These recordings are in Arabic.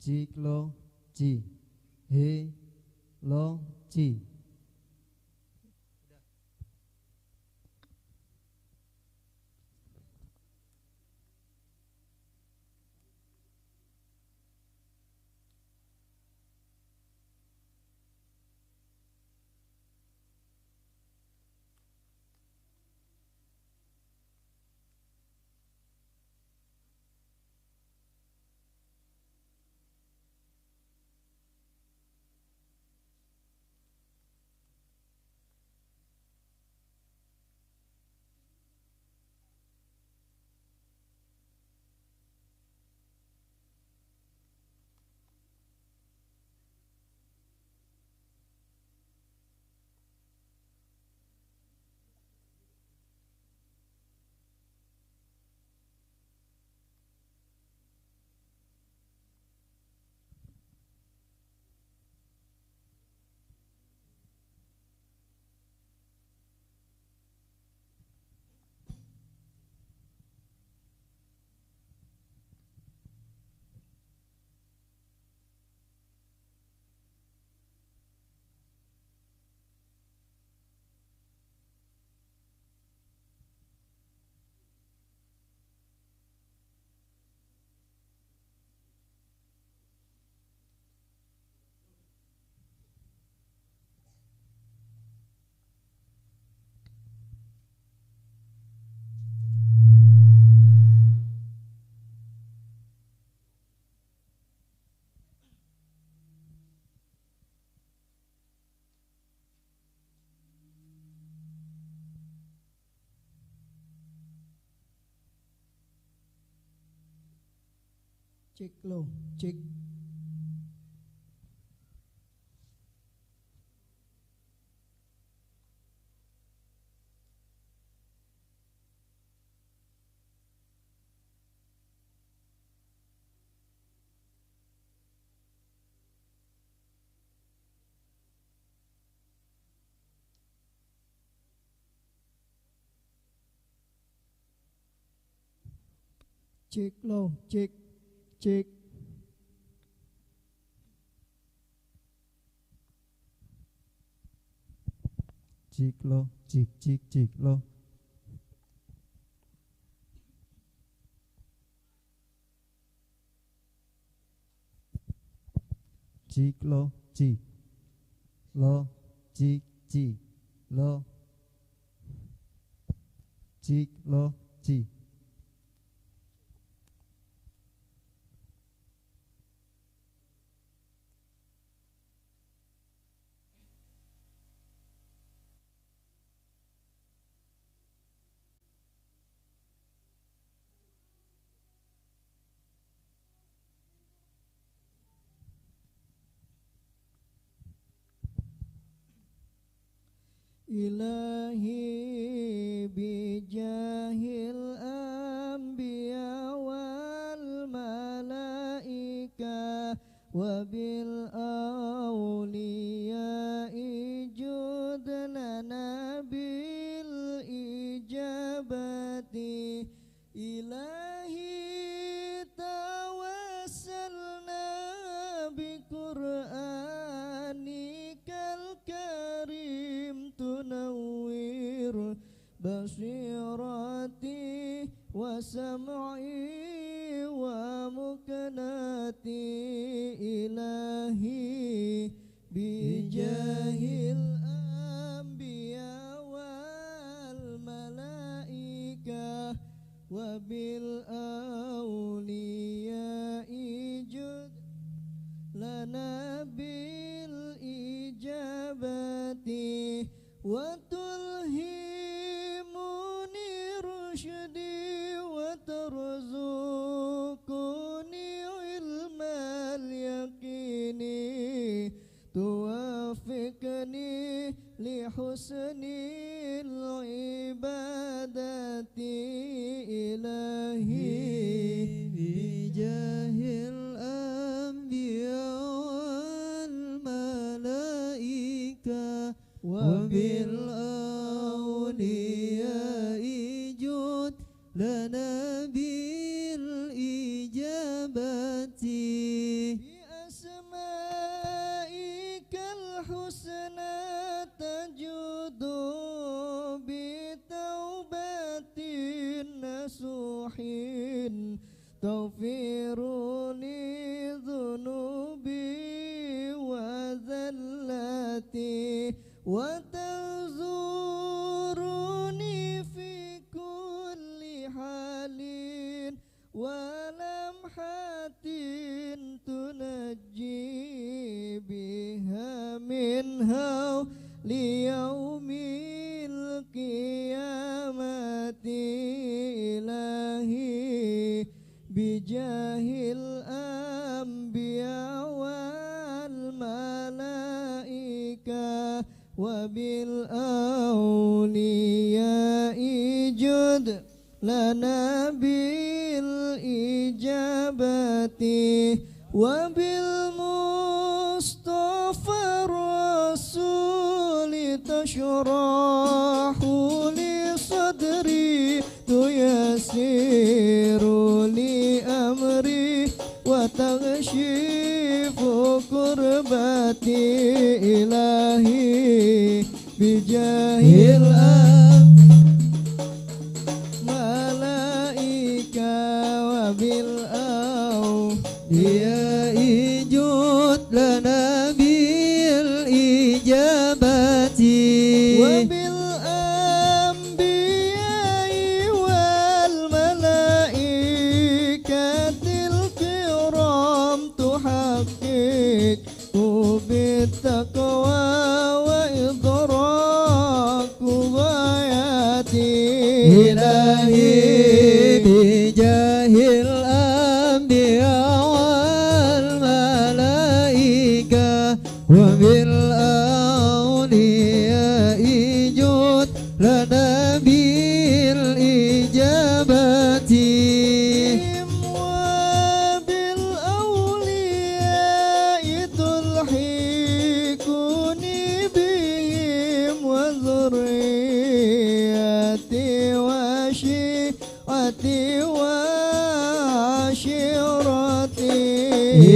Cik lo ci. He lo ci. Cek lo, cek. Cek lo, cek, cek. Cik lo cik cik cik lo. Cik lo cik lo cik cik lo. Cik lo cik. Ilahi bijahil anbiya wal malaika wa bil awliya ijud lana bil ijabati. Ilahi tawassalna bi Qur'anikal karim tunawwir basirati wa sam'i wa mukanati. Ilahi bijahil anbiya wal malaika wa bil awliya ijud lana bil ijabati wa tulhimuni rusydi wa tarzuquni ilmal yaqini tuwafiqni li husnil ibadati. Ilahi bijahil anbiya wal malaika wa bil awliya ijud lana bil ijabati. روحين تغفر لي ذنوبي وذلاتي وتزورني في كل حال ولمحة تنجي بها منها ليوم القيامة إلهي بجاه الأنبياء والملائكة وبالأولياء جد لنا بالإجابة وبالمصطفى الرسول تشرح لي صدري تيسير لي أمري وتكشف كربتي إلهي بجاه الملائكة وبالأولياء جد لنا بالإجابة وبالأنبياء والملائكة الكرام تحقق بالتقوى وإدراك غاياتي إلهي بجاه الأنبياء والملائكة وبالأولياء جد لنا بالإجابة وبالأولياء تلحقني بهم وذريتي وشيعتي وعشيرتي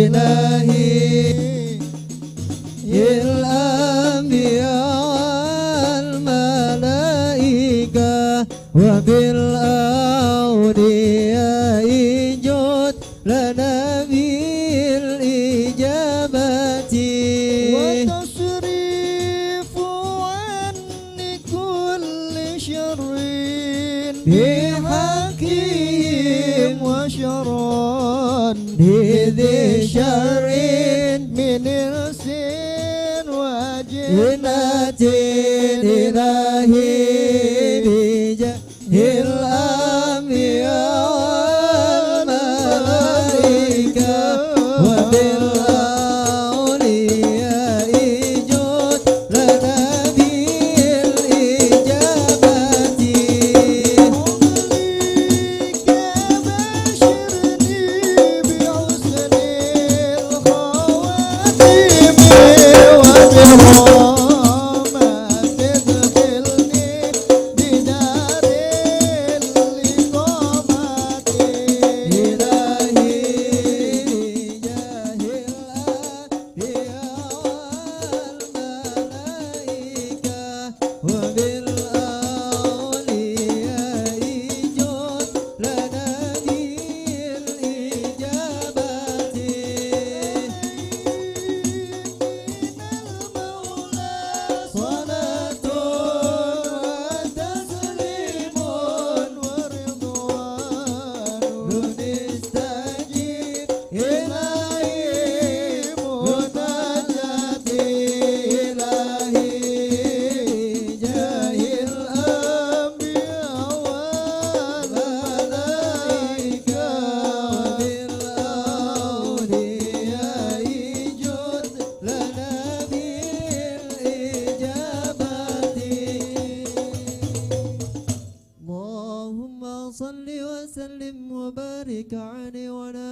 إلهي الأنبياء والملائكة وبالأولياء جد لنا بالإجابة وتصريف عني كل شر بحكيم وشرا بذي شر من إرس وجنة إلهي بجاه الأنبياء والملائكة وبالأولياء جد لنا بالإجابة بشرني بحسن الخواتيم وبرحمة تدخلني بدار الإقامة إلهي بجاه الأنبياء والملائكة وبالأولياء جد لنا بالإجابة صلاة وتسليم ورضوان نستجيب إلهي مناجاتي إلهي جاه الأنبياء والملائكة وبالأولياء جد لنا بالإجابة اللهم صل وسلم وبارك عليه وعلى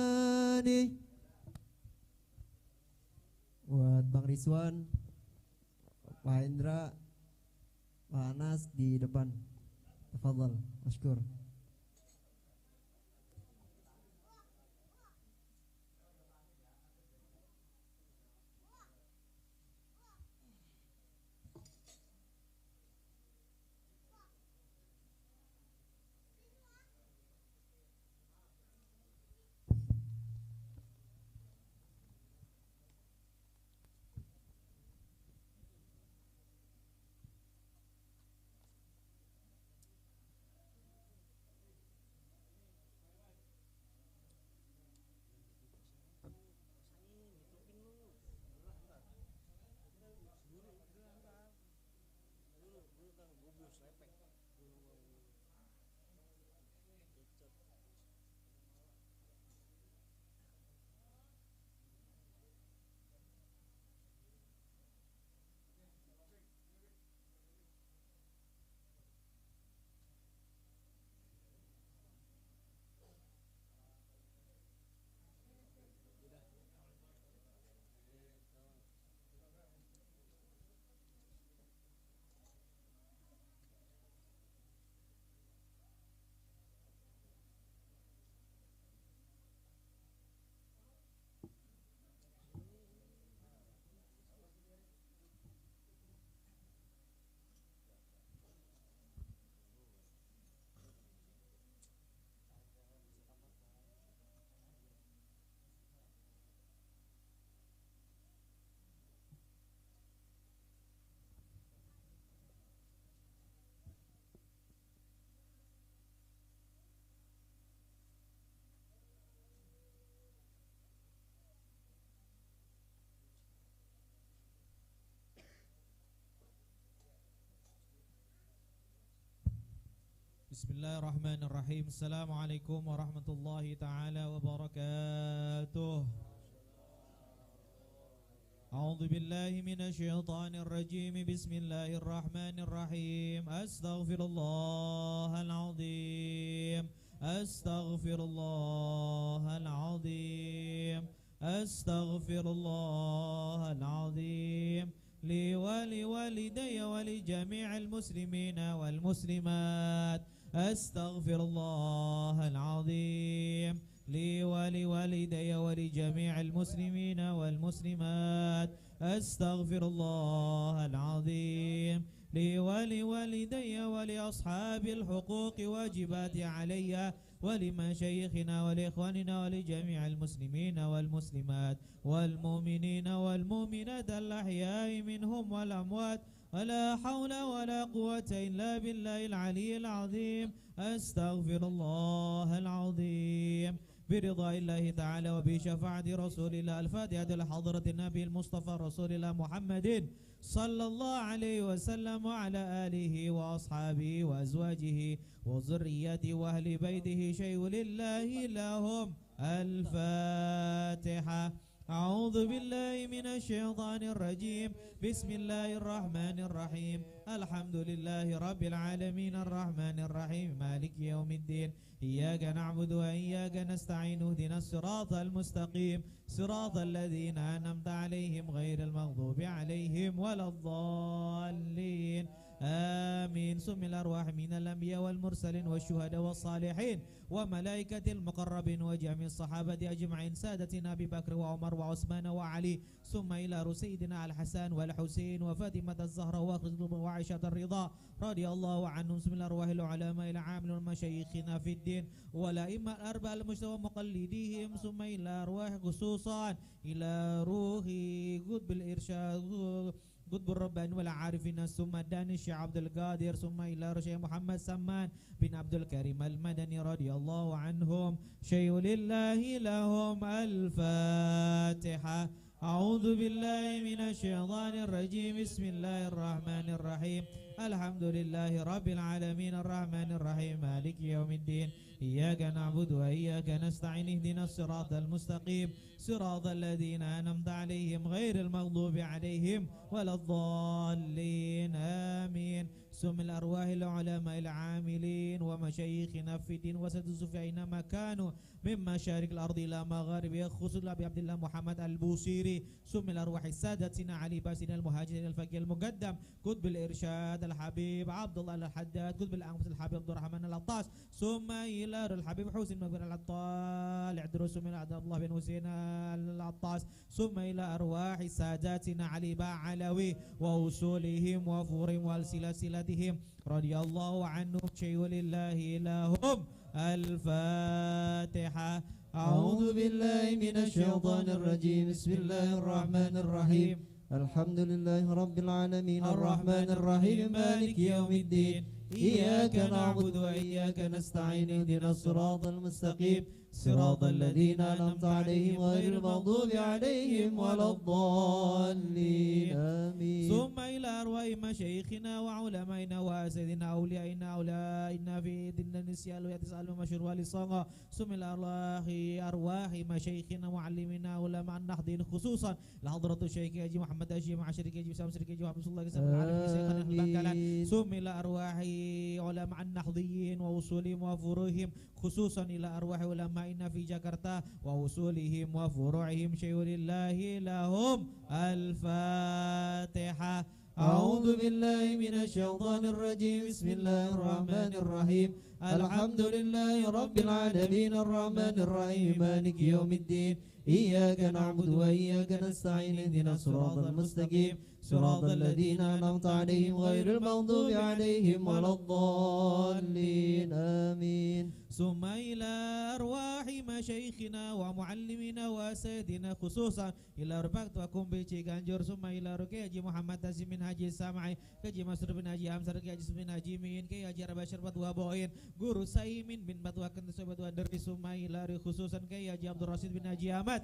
آله. Buat Bang Rizwan, Pak Indra, Pak Anas di depan. Tafadhal, masykur. Bismillahirrahmanirrahim. Assalamualaikum warahmatullahi taala wabarakatuh. A'udzu billahi minasyaitonir rajim. Bismillahirrahmanirrahim. Astaghfirullahal azim. Astaghfirullahal azim. Astaghfirullahal azim. لي ولوالدي ولجميع المسلمين والمسلمات أستغفر الله العظيم لي ولوالدي ولجميع المسلمين والمسلمات أستغفر الله العظيم لي ولوالدي ولأصحاب الحقوق واجبات علي ولمشايخنا ولإخواننا ولجميع المسلمين والمسلمات والمؤمنين والمؤمنات الأحياء منهم والأموات ولا حول ولا قوة إلا بالله العلي العظيم أستغفر الله العظيم برضا الله تعالى وبشفاعة رسول الله. الفاتحة لحضرة النبي المصطفى رسول الله محمد صلى الله عليه وسلم وعلى آله وأصحابه وأزواجه وذريته وأهل بيته شيء لله لهم. الفاتحة. أعوذ بالله من الشيطان الرجيم. بسم الله الرحمن الرحيم. الحمد لله رب العالمين الرحمن الرحيم مالك يوم الدين. إياك نعبد وإياك نستعين. اهدنا الصراط المستقيم صراط الذين أنعمت عليهم غير المغضوب عليهم ولا الضالين. آمين. سم الأرواح من الأنبياء والمرسلين والشهداء والصالحين وملائكة المقربين وجميع الصحابة أجمعين سادتنا أبي بكر وعمر وعثمان وعلي ثم إلى سيدنا الحسن والحسين وفاطمة الزهراء وعائشة الرضا رضي الله عنهم. بسم الأرواح العلماء العاملين ومشايخنا في الدين والأئمة الأربعة المجتمع ومقلديهم ثم إلى أرواح خصوصا إلى روح قطب الإرشاد قطب الرباني والعارفين ثم الداني الشيخ عبد القادر ثم إلى الشيخ محمد سمان بن عبد الكريم المدني رضي الله عنهم شيء لله لهم. الفاتحة. أعوذ بالله من الشيطان الرجيم. بسم الله الرحمن الرحيم. الحمد لله رب العالمين الرحمن الرحيم مالك يوم الدين. إياك نعبد وإياك نستعين. اهدنا الصراط المستقيم صراط الذين أنعمت عليهم غير المغضوب عليهم ولا الضالين. آمين. سم الأرواح العلماء العاملين ومشايخنا في الدين وسدس في أينما كانوا من مشارق الأرض إلى مغاربها خصوصا أبي عبد الله محمد البوصيري. سم الأرواح سادتنا علي باسين المهاجرين الفقيه المقدم قطب الإرشاد الحبيب عبد الله الحداد قطب الأنفس الحبيب عبد الرحمن العطاس ثم إلى الحبيب حسين بن العطال عدروس من عبد الله بن حسين العطاس ثم إلى أرواح ساداتنا علي باعلوي ووصولهم وفورهم والسلسلتهم رضي الله عنهم شيء لله لهم. الفاتحة. أعوذ بالله من الشيطان الرجيم. بسم الله الرحمن الرحيم. الحمد لله رب العالمين الرحمن الرحيم مالك يوم الدين. إياك نعبد وإياك نستعين. اهدنا الصراط المستقيم صراط الذين أنعمت عليهم غير المغضوب عليهم ولا الضالين. آمين. ثم إلى أرواح مشايخنا وعلمائنا وأساتذتنا أوليائنا أولئنا في دين النسيان ويتسأل مشهور ولصاغة. ثم إلى أرواح مشايخنا وعلمنا علماء النهضين خصوصا لحضرة الشيخ حجي محمد هاشم مع شريك حجي سام شريك حجي محمد صلى الله عليه وسلم. ثم إلى أرواح علماء النهضيين ووصولهم وفروعهم خصوصا إلى أرواح علمائنا في جاكرتا ووصولهم وفروعهم شيء لله لهم. الفاتحة. أعوذ بالله من الشيطان الرجيم. بسم الله الرحمن الرحيم. الحمد لله رب العالمين الرحمن الرحيم مالك يوم الدين. إياك نعبد وإياك نستعين. اهدنا الصراط المستقيم صراط الذين أنعمت عليهم غير المغضوب عليهم ولا الضالين. آمين. ثم إلى أرواح أرواح مشايخنا ومعلمنا وسيدنا خصوصا إلى ربك وكم بيجي ganjur ثم إلى ركي حجي محمد تاسم بن حجي السامعي كجي مسر بن حجي حمزة كي حجي بن حجي مين كي حجي رباشر بدوا بوين guru Saimin bin Batwa Kenteso Batwa dari Sumai lari khususan Kiai Haji Abdul Rasid bin Haji Ahmad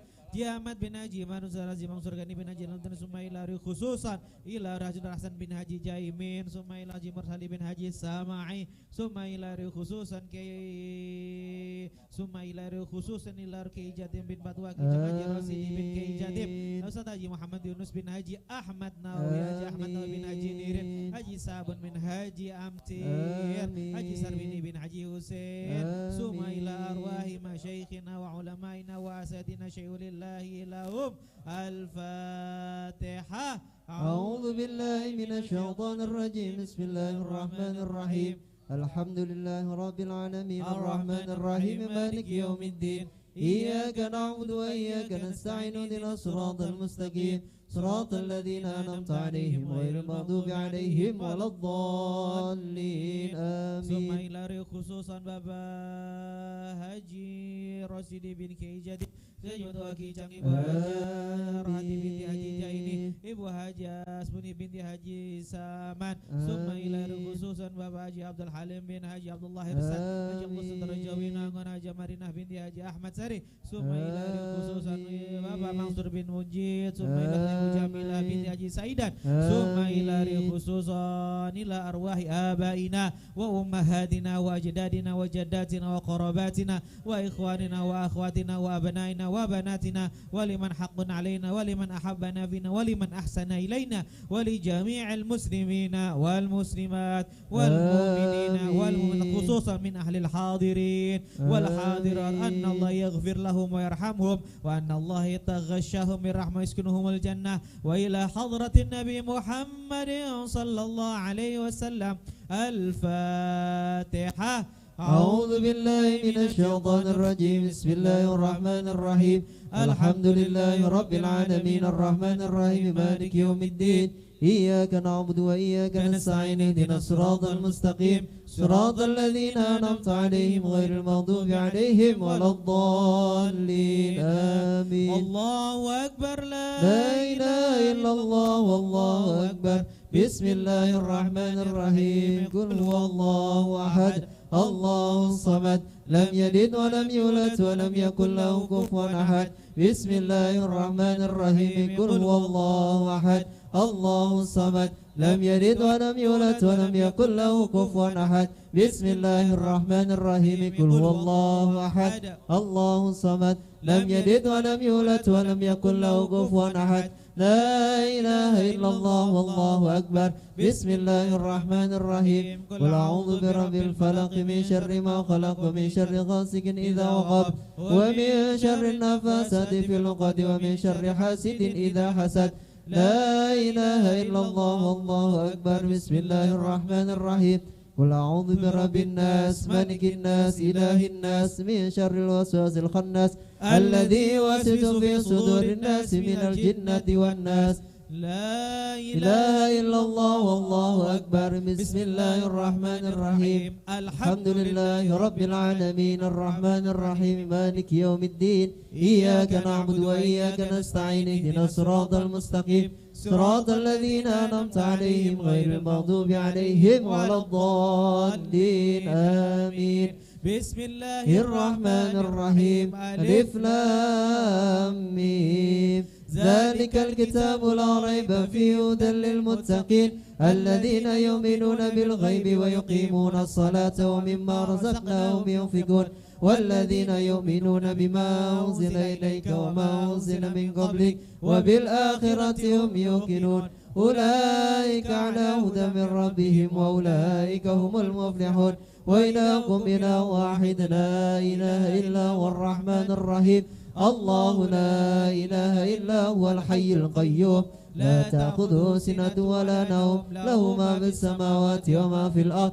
bin Haji Manuzar Haji Mansur Gani bin Haji Lantan Sumai lari khususan ila Rajul Hasan bin Haji Jaimin Sumai Haji Mursali bin Haji Samai Sumai lari khususan Kiai Sumai lari khususan ila Kiai Jatim bin Batwa Kiai Haji Rasidi bin Kiai Jatim Ustaz Haji Muhammad Yunus bin Haji Ahmad Nawawi Haji Ahmad Nawawi bin Haji Nirin Haji Sabun bin Haji Amtir Haji Sarbini bin Haji Hussein Suma ila arwahi masyaikhina wa ulamaina wa asadina syai'ulillahi lahum Al-Fatihah. A'udzu billahi minasyaitonir rajim. Bismillahirrahmanirrahim. Alhamdulillahi rabbil alamin arrahmanir rahim maliki yaumiddin. Iyyaka na'budu wa iyyaka nasta'in ihdinas siratal mustaqim siratal ladzina an'amta 'alaihim ghairil maghdubi 'alaihim waladdallin. Amin. Suma ila khususan Bapak Haji Rasidi bin Kiai Jadi Ibu Haji Canggih Ibu Hajar Hati binti Haji Jaini Ibu Haji Asbuni binti Haji Saman. Suma ila khususan Bapak Haji Abdul Halim bin Haji Abdullah Hirsan Haji Mustafa Rajawi Nangon Haji Marinah binti Haji Ahmad Sari. Suma ila khususan Bapak Mansur bin Mujid. Suma ila Ibu Jamilah binti Haji Saidan. Suma ila khususan ila arwahi abaina wa ummahatina wa ajdadina wa jaddatina wa qarabatina wa ikhwanina wa akhwatina wa abnaina wa banatina wa liman haqqun alaina wa liman ahabbana fina wa liman ahsana ilaina wa li jami'il muslimina wal muslimat wal mu'minina wal mu'minat khususan min ahli al hadirin wal hadirat anna Allah yaghfir lahum wa yarhamhum wa anna Allah yataghashshahum min rahmah yaskunuhum al jannah wa ila hadratin nabi Muhammadin sallallahu alaihi wasallam. Al-Fatihah. أعوذ بالله من الشيطان الرجيم. بسم الله الرحمن الرحيم. الحمد لله رب العالمين الرحمن الرحيم مالك يوم الدين. إياك نعبد وإياك نستعين اهدنا الصراط المستقيم صراط الذين أنعمت عليهم غير المغضوب عليهم ولا الضالين. آمين. الله أكبر. لا إله إلا الله والله أكبر. بسم الله الرحمن الرحيم. قل هو الله أحد الله الصمد لم يلد ولم يولد ولم يكن له كفوا أحد. بسم الله الرحمن الرحيم. قل هو الله أحد الله الصمد لم يلد ولم يولد ولم يكن له كفوا أحد. بسم الله الرحمن الرحيم. قل هو الله أحد الله الصمد لم يلد ولم يولد ولم يكن له كفوا أحد. لا إله إلا الله والله أكبر. بسم الله الرحمن الرحيم. قل أعوذ برب الفلق من شر ما خلق ومن شر غاسق إذا وقب ومن شر النفاثات في العقد ومن شر حاسد إذا حسد. لا إله إلا الله والله أكبر. بسم الله الرحمن الرحيم. قل أعوذ برب الناس ملك الناس إله الناس من شر الوسواس الخناس الذي يوسوس في صدور الناس من الجنة والناس. لا إله إلا الله والله أكبر. بسم الله الرحمن الرحيم. الحمد لله رب العالمين الرحمن الرحيم مالك يوم الدين. إياك نعبد وإياك نستعين اهدنا الصراط المستقيم صراط الذين أنعمت عليهم غير المغضوب عليهم ولا الضالين. آمين. بسم الله الرحمن الرحيم. ألف لام ميم. ذلك الكتاب لا ريب فيه هدى للمتقين الذين يؤمنون بالغيب ويقيمون الصلاة ومما رزقناهم ينفقون والذين يؤمنون بما أنزل إليك وما أنزل من قبلك وبالآخرة هم يوقنون أولئك على هدى من ربهم وأولئك هم المفلحون. وإلهكم إله واحد لا إله إلا هو الرحمن الرحيم. الله لا إله إلا هو الحي القيوم لا تأخذه سنة ولا نوم له ما في السماوات وما في الأرض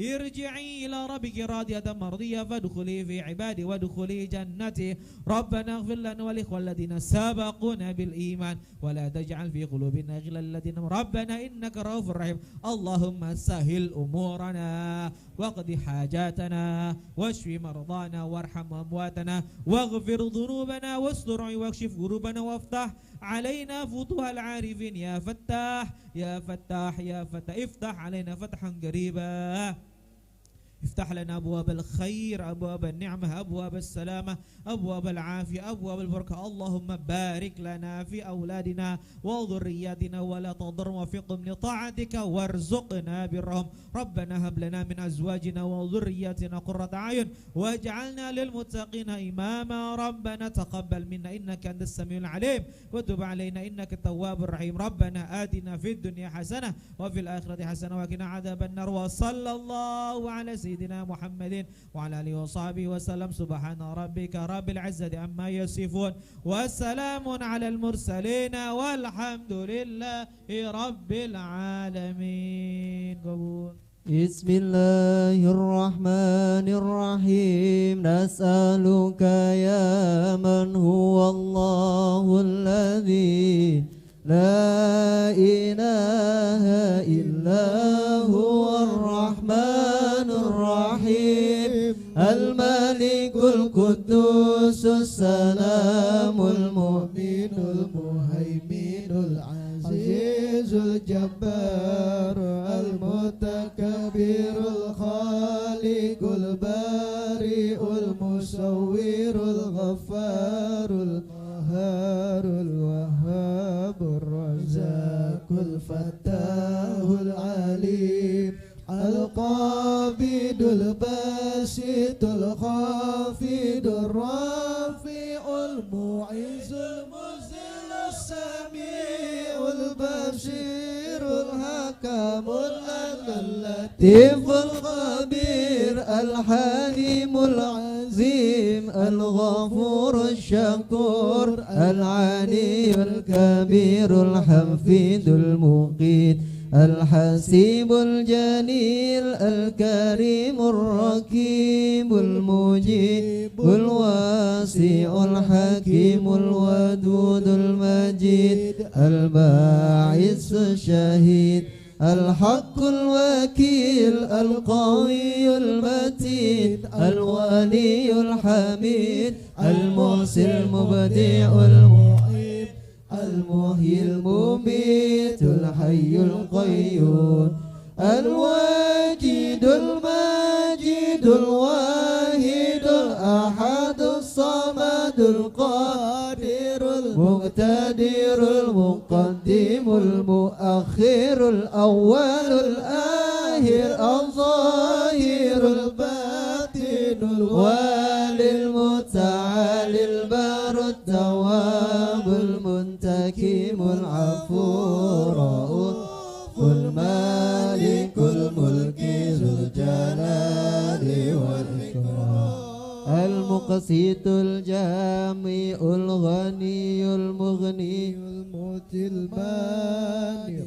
ارجعي إلى ربك راضية مرضية فادخلي في عبادي وادخلي جنتي. ربنا اغفر لنا والإخوة الذين سبقونا بالإيمان ولا تجعل في قلوبنا غلا للذين ربنا إنك رؤوف رحيم. اللهم سهل أمورنا واقض حاجاتنا واشف مرضانا وارحم أمواتنا واغفر ذنوبنا واستر واكشف غروبنا وافتح علينا فتوح العارفين يا فتاح يا فتاح يا فتاح. افتح علينا فتحا قريبا، افتح لنا أبواب الخير، أبواب النعمة، أبواب السلامة، أبواب العافية، أبواب البركة. اللهم بارك لنا في أولادنا وذرياتنا ولا تضر وفقهم لطاعتك وارزقنا برهم. ربنا هب لنا من أزواجنا وذرياتنا قرة أعين واجعلنا للمتقين إماما. ربنا تقبل منا إنك أنت السميع العليم وتب علينا إنك التواب الرحيم. ربنا آتنا في الدنيا حسنة وفي الآخرة حسنة وقنا عذاب النار. وصلى الله على سيدنا محمد وعلى آله وصحبه وسلم. سبحان ربك رب العزة عما يصفون والسلام على المرسلين والحمد لله رب العالمين. قبول. بسم الله الرحمن الرحيم. نسألك يا من هو الله الذي لا إله إلا هو الرحمن الرحيم الملك القدوس السلام المؤمن المهيمن العزيز الجبار المتكبر الخالق البارئ المصور الغفار القهار الوهاب الرزاق الفتاح العليم القابض الباسط الخافض الرافع المعز المذل السميع البصير الحكم العدل اللطيف الخبير الحليم العظيم الغفور الشكور العلي الكبير الحفيظ المقيت الحسيب الجليل الكريم الرقيب المجيب الواسع الحكيم الودود المجيد الباعث الشهيد الحق الوكيل القوي المتين الولي الحميد المحسن المبدع المعيد المحيي المميت الحي القيوم الواجد الماجد الواحد الأحد الصمد القادر المقتدر المقدم المؤخر الأول الآخر الظاهر الباطن الوالي المتعالي البار التواب المنتكم العفو الرؤوف المالك الملك ذو الجلال والإكرام المقسط الجامع الغني المغني المؤتي المانع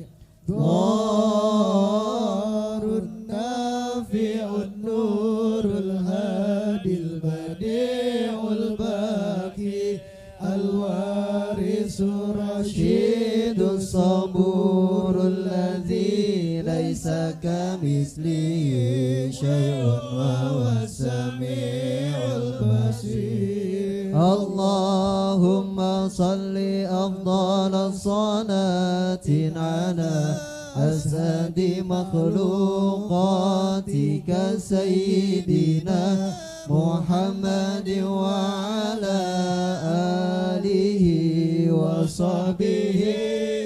ضار النافع النور الهادي البديع الباقي الوارث الرشيد الصبور الذي ليس كمثله شيء وهو السميع البصير. اللهم صل أفضل الصلاة على أسعد مخلوقاتك سيدنا محمد وعلى آله وصحبه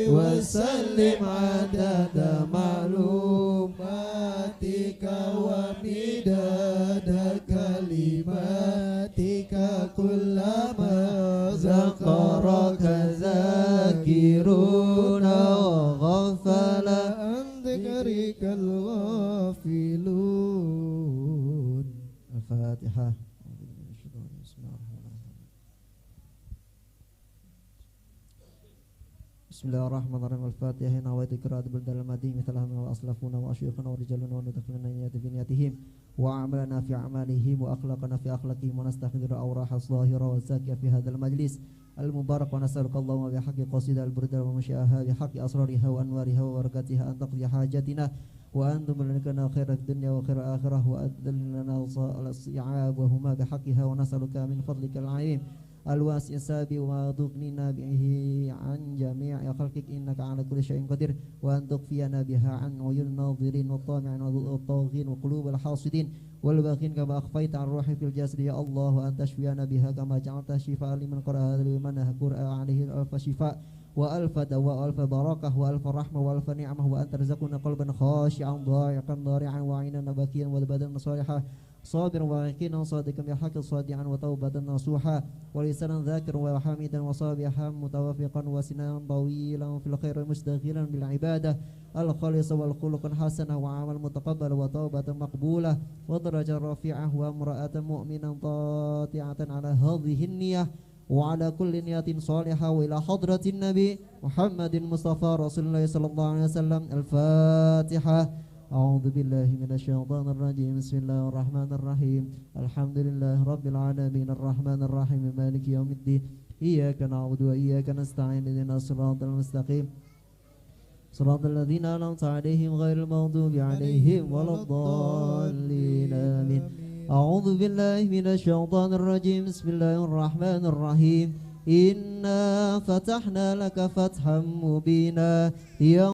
وسلم عدد معلوماتك ومداد كلماتك كلما ذكرك ذاكرون وغفل عن ذكرك الغافلون. الفاتحة. Bismillahirrahmanirrahim. Al-Fatihah. Nawaitu qira'at bildal madhi mithlaha wa aslafuna wa asyikhuna wa rijaluna wa nudkhilna niyati fi niyatihim wa amalana fi amalihim wa akhlaqana fi akhlaqihim wa nastakhdiru awraha az-zahira wa az-zakiya fi hadzal majlis al-mubarak wa nas'aluka Allahumma bi haqqi qasida al-burda wa masyiaha bi haqqi asrariha wa anwariha wa barakatiha an taqdi hajatina wa antum lana khairat dunya wa khairal akhirah wa adlilna al-si'ab wa huma bi haqqiha wa nas'aluka min fadlika al-'alim الواسع السابي وتغنينا به عن جميع خلقك إنك على كل شيء قدير وأن تكفينا بها عن عيون الناظرين والطامعين والطاغين وقلوب الحاسدين والباغين كما أخفيت عن روحي في الجسد يا الله وأن تشفينا بها كما جعلت شفاء لمن قرأ لمن قرأ عليه ألف شفاء وألف دواء وألف بركة وألف رحمة وألف نعمة وأن ترزقنا قلبا خاشعا ضارعا ضارعا وعينا باكيا وبدنا صالحا صابرا ويقينا صادقا بحق صادعا وتوبة نصوحا ولسانا ذاكرا وحميدا وصابحا متوافقا وسنانا طويلا في الخير مستغلا بالعبادة الخالصة والخلق الحسنة وعمل متقبل وتوبة مقبولة ودرجة رفيعة وامرأة مؤمنا طاطعة على هذه النية وعلى كل نية صالحة وإلى حضرة النبي محمد المصطفى رسول الله صلى الله عليه وسلم. الفاتحة. أعوذ بالله من الشيطان الرجيم. بسم الله الرحمن الرحيم. الحمد لله رب العالمين الرحمن الرحيم مالك يوم الدين إياك نعبد وإياك نستعين اهدنا الصراط المستقيم صراط الذين أنعمت عليهم غير المغضوب عليهم ولا الضالين آمين. أعوذ بالله من الشيطان الرجيم. بسم الله الرحمن الرحيم. إنا فتحنا لك فتحا مبينا